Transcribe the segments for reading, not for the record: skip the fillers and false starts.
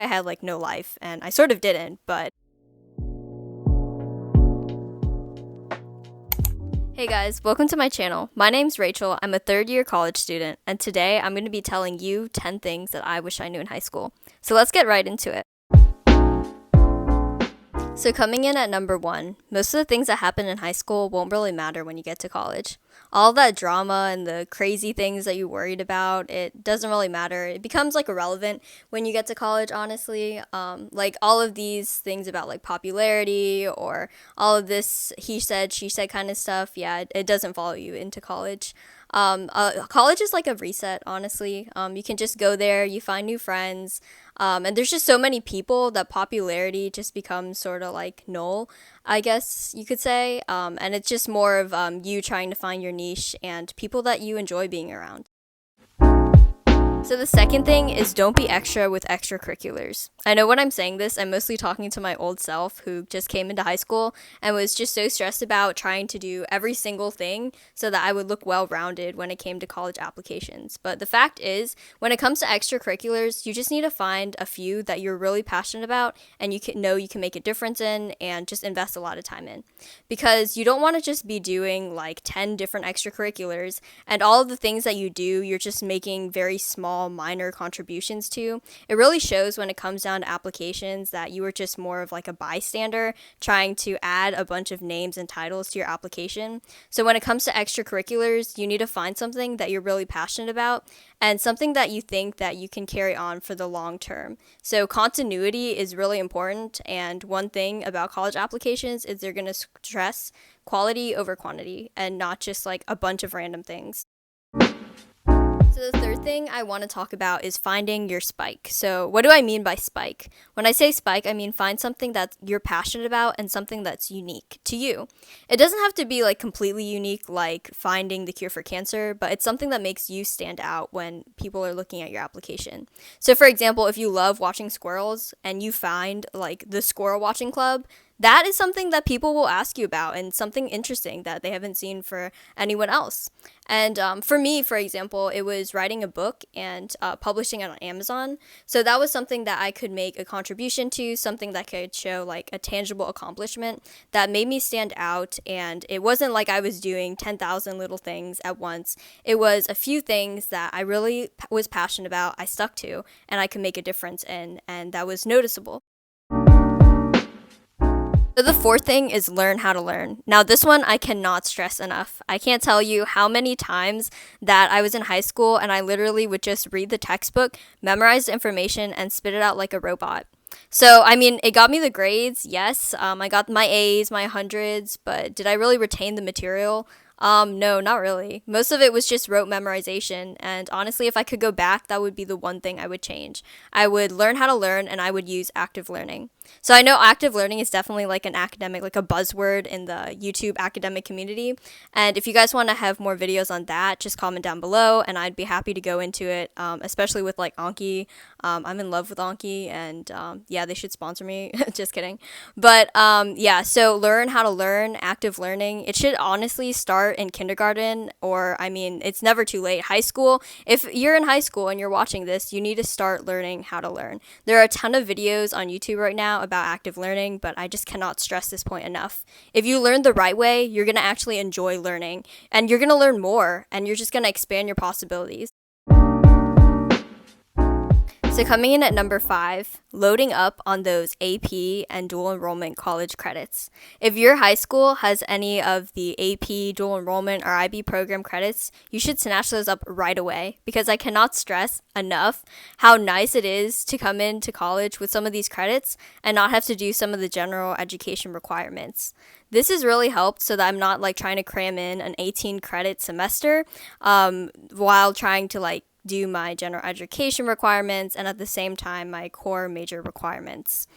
I had like no life, and I sort of didn't, but hey guys, welcome to my channel. My name's Rachel. I'm a third-year college student, and today I'm going to be telling you 10 things that I wish I knew in high school. So let's get right into it. So coming in at number 1, most of the things that happen in high school won't really matter when you get to college. All that drama and the crazy things that you worried about, it doesn't really matter. It becomes like irrelevant when you get to college, honestly. Like all of these things about like popularity or all of this he said, she said kind of stuff, yeah, it doesn't follow you into college. College is like a reset, honestly. You can just go there, you find new friends, and there's just so many people that popularity just becomes sort of like null, I guess you could say. And it's just more of you trying to find your niche and people that you enjoy being around. So the second thing is don't be extra with extracurriculars. I know when I'm saying this, I'm mostly talking to my old self who just came into high school and was just so stressed about trying to do every single thing so that I would look well-rounded when it came to college applications. But the fact is, when it comes to extracurriculars, you just need to find a few that you're really passionate about and you can make a difference in and just invest a lot of time in. Because you don't want to just be doing like 10 different extracurriculars and all of the things that you do, you're just making very small minor contributions to. It really shows when it comes down to applications that you were just more of like a bystander trying to add a bunch of names and titles to your application. So when it comes to extracurriculars, you need to find something that you're really passionate about and something that you think that you can carry on for the long term. So continuity is really important, and one thing about college applications is they're going to stress quality over quantity and not just like a bunch of random things. So the third thing I want to talk about is finding your spike. So what do I mean by spike? When I say spike, I mean find something that you're passionate about and something that's unique to you. It doesn't have to be like completely unique like finding the cure for cancer, but it's something that makes you stand out when people are looking at your application. So for example, if you love watching squirrels and you find like the squirrel watching club, that is something that people will ask you about and something interesting that they haven't seen for anyone else. And for me, for example, it was writing a book and publishing it on Amazon. So that was something that I could make a contribution to, something that could show like a tangible accomplishment that made me stand out. And it wasn't like I was doing 10,000 little things at once. It was a few things that I really was passionate about, I stuck to, and I could make a difference in, and that was noticeable. So the fourth thing is learn how to learn. Now this one I cannot stress enough. I can't tell you how many times that I was in high school and I literally would just read the textbook, memorize the information, and spit it out like a robot. So, I mean, it got me the grades, yes. I got my A's, my hundreds, but did I really retain the material? No, not really. Most of it was just rote memorization, and honestly, if I could go back, that would be the one thing I would change. I would learn how to learn, and I would use active learning. So I know active learning is definitely like an academic, like a buzzword in the YouTube academic community. And if you guys want to have more videos on that, just comment down below and I'd be happy to go into it, especially with like Anki. I'm in love with Anki and yeah, they should sponsor me. Just kidding. But yeah, so learn how to learn, active learning. It should honestly start in kindergarten, or I mean, it's never too late. High school, if you're in high school and you're watching this, you need to start learning how to learn. There are a ton of videos on YouTube right now about active learning, but I just cannot stress this point enough. If you learn the right way, you're going to actually enjoy learning, and you're going to learn more, and you're just going to expand your possibilities. So coming in at number 5, loading up on those AP and dual enrollment college credits. If your high school has any of the AP, dual enrollment, or IB program credits, you should snatch those up right away, because I cannot stress enough how nice it is to come into college with some of these credits and not have to do some of the general education requirements. This has really helped so that I'm not like trying to cram in an 18 credit semester while trying to like do my general education requirements and at the same time my core major requirements.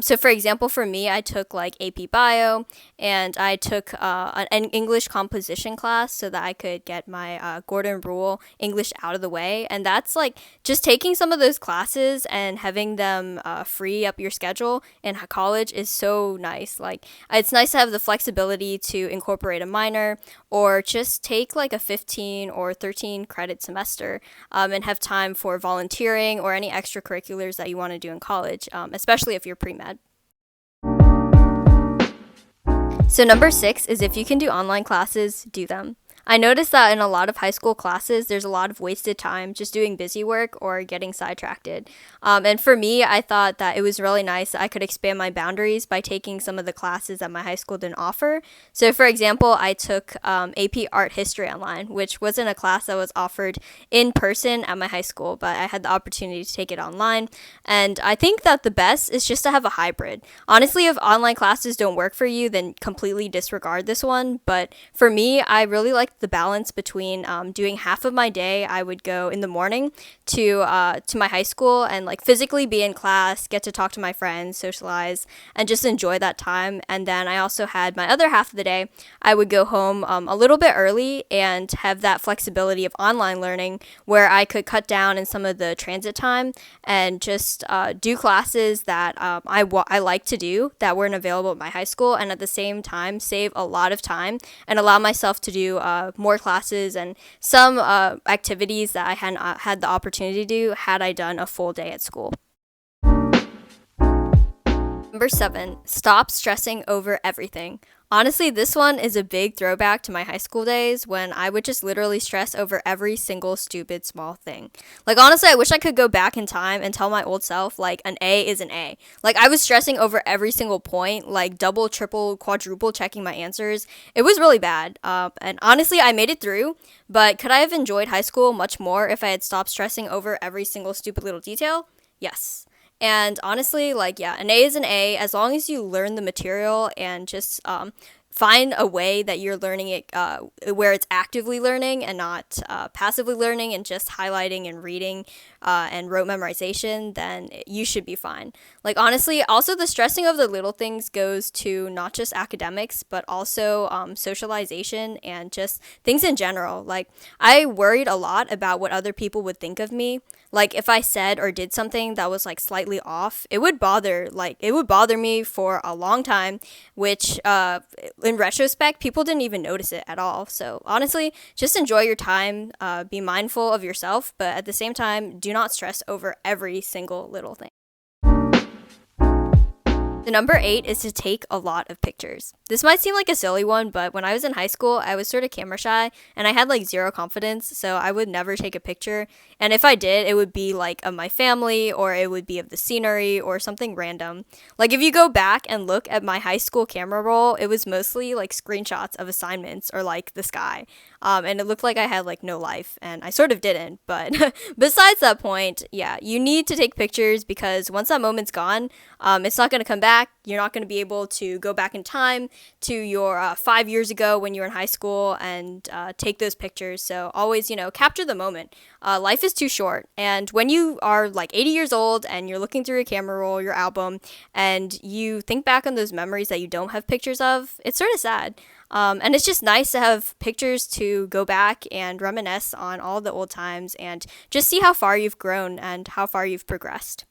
So for example, for me, I took like AP Bio and I took an English composition class so that I could get my Gordon Rule English out of the way. And that's like just taking some of those classes and having them free up your schedule in college is so nice. Like it's nice to have the flexibility to incorporate a minor or just take like a 15 or 13 credit semester and have time for volunteering or any extracurriculars that you want to do in college, especially if you're pre-med. So, number 6 is if you can do online classes, do them. I noticed that in a lot of high school classes, there's a lot of wasted time just doing busy work or getting sidetracked. And for me, I thought that it was really nice that I could expand my boundaries by taking some of the classes that my high school didn't offer. So, for example, I took AP Art History online, which wasn't a class that was offered in person at my high school, but I had the opportunity to take it online. And I think that the best is just to have a hybrid. Honestly, if online classes don't work for you, then completely disregard this one. But for me, I really like the balance between doing half of my day. I would go in the morning to my high school and like physically be in class, get to talk to my friends, socialize, and just enjoy that time. And then I also had my other half of the day. I would go home a little bit early and have that flexibility of online learning where I could cut down in some of the transit time and just do classes that I like to do that weren't available at my high school, and at the same time save a lot of time and allow myself to do more classes and some activities that I hadn't had the opportunity to do had I done a full day at school. Number 7, stop stressing over everything. Honestly, this one is a big throwback to my high school days when I would just literally stress over every single stupid small thing. Like, honestly, I wish I could go back in time and tell my old self, like, an A is an A. Like, I was stressing over every single point, like, double, triple, quadruple checking my answers. It was really bad. And honestly, I made it through, but could I have enjoyed high school much more if I had stopped stressing over every single stupid little detail? Yes. And honestly, like, yeah, an A is an A as long as you learn the material and just find a way that you're learning it where it's actively learning and not passively learning and just highlighting and reading and rote memorization, then you should be fine. Like, honestly, also the stressing of the little things goes to not just academics, but also socialization and just things in general. Like, I worried a lot about what other people would think of me. Like, if I said or did something that was like slightly off, it would bother me for a long time, which in retrospect, people didn't even notice it at all. So honestly, just enjoy your time, be mindful of yourself, but at the same time, do not stress over every single little thing. The number 8 is to take a lot of pictures. This might seem like a silly one, but when I was in high school, I was sort of camera shy and I had like zero confidence, so I would never take a picture. And if I did, it would be like of my family or it would be of the scenery or something random. Like, if you go back and look at my high school camera roll, it was mostly like screenshots of assignments or like the sky. And it looked like I had like no life, and I sort of didn't. But besides that point, yeah, you need to take pictures because once that moment's gone, it's not going to come back. You're not going to be able to go back in time to your 5 years ago when you were in high school and take those pictures. So always, capture the moment. Life is too short. And when you are like 80 years old and you're looking through your camera roll, your album, and you think back on those memories that you don't have pictures of, it's sort of sad. And it's just nice to have pictures to go back and reminisce on all the old times and just see how far you've grown and how far you've progressed.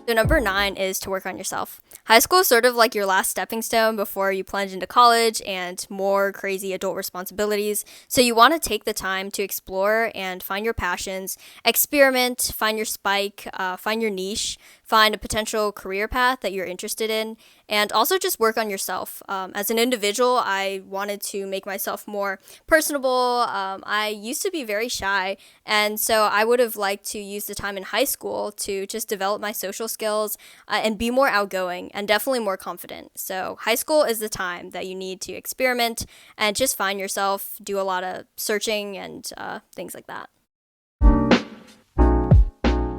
So number 9 is to work on yourself. High school is sort of like your last stepping stone before you plunge into college and more crazy adult responsibilities. So you want to take the time to explore and find your passions, experiment, find your spike, find your niche, find a potential career path that you're interested in, and also just work on yourself. As an individual, I wanted to make myself more personable. I used to be very shy, and so I would have liked to use the time in high school to just develop my social skills and be more outgoing and definitely more confident. So high school is the time that you need to experiment and just find yourself, do a lot of searching and things like that.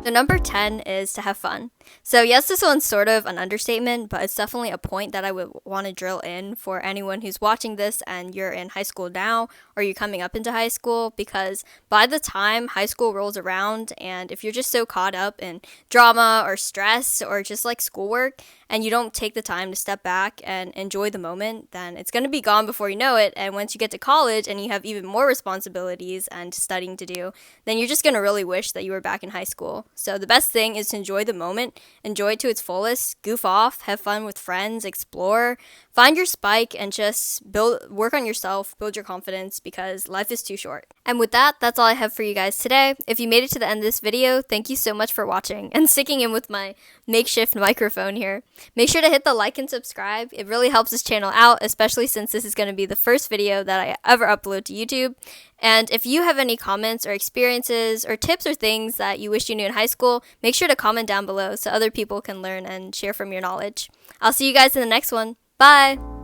So number 10 is to have fun. So yes, this one's sort of an understatement, but it's definitely a point that I would want to drill in for anyone who's watching this and you're in high school now or you're coming up into high school, because by the time high school rolls around and if you're just so caught up in drama or stress or just like schoolwork and you don't take the time to step back and enjoy the moment, then it's going to be gone before you know it. And once you get to college and you have even more responsibilities and studying to do, then you're just going to really wish that you were back in high school. So the best thing is to enjoy the moment, enjoy it to its fullest, goof off, have fun with friends, explore, find your spike, and just work on yourself, build your confidence, because life is too short. And with that, that's all I have for you guys today. If you made it to the end of this video, thank you so much for watching and sticking in with my makeshift microphone here. Make sure to hit the like and subscribe. It really helps this channel out, especially since this is going to be the first video that I ever upload to YouTube. And if you have any comments or experiences or tips or things that you wish you knew in high school, make sure to comment down below so other people can learn and share from your knowledge. I'll see you guys in the next one. Bye!